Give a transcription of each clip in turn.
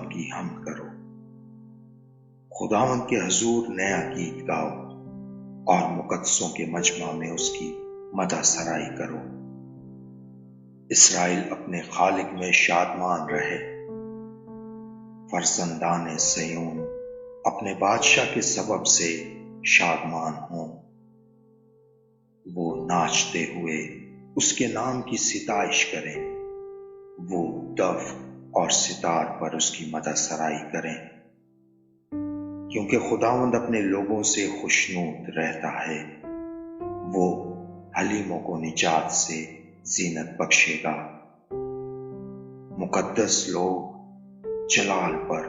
خداوند کی حمد کرو، خداوند کے حضور نیا گیت گاؤ اور مقدسوں کے مجمع میں اس کی مدح سرائی کرو۔ اسرائیل اپنے خالق میں شادمان رہے، فرزندان صیون اپنے بادشاہ کے سبب سے شادمان ہوں۔ وہ ناچتے ہوئے اس کے نام کی ستائش کریں، وہ دف اور ستار پر اس کی مدح سرائی کریں، کیونکہ خداوند اپنے لوگوں سے خوشنود رہتا ہے۔ وہ حلیموں کو نجات سے زینت بخشے گا۔ مقدس لوگ جلال پر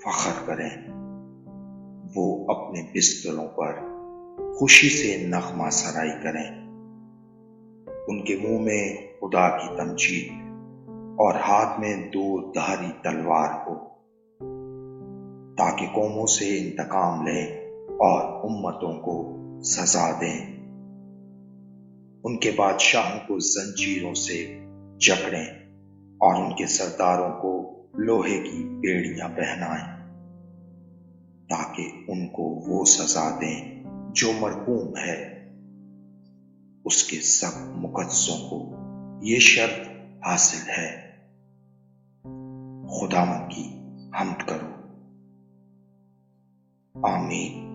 فخر کریں، وہ اپنے بستروں پر خوشی سے نغمہ سرائی کریں۔ ان کے منہ میں خدا کی تمجید اور ہاتھ میں دو دھاری تلوار ہو، تاکہ قوموں سے انتقام لیں اور امتوں کو سزا دیں۔ ان کے بادشاہوں کو زنجیروں سے جکڑیں اور ان کے سرداروں کو لوہے کی بیڑیاں پہنائیں، تاکہ ان کو وہ سزا دیں جو مرحوم ہے۔ اس کے سب مقدسوں کو یہ شرط حاصل ہے، خداوند کی حمد کرو۔ آمین۔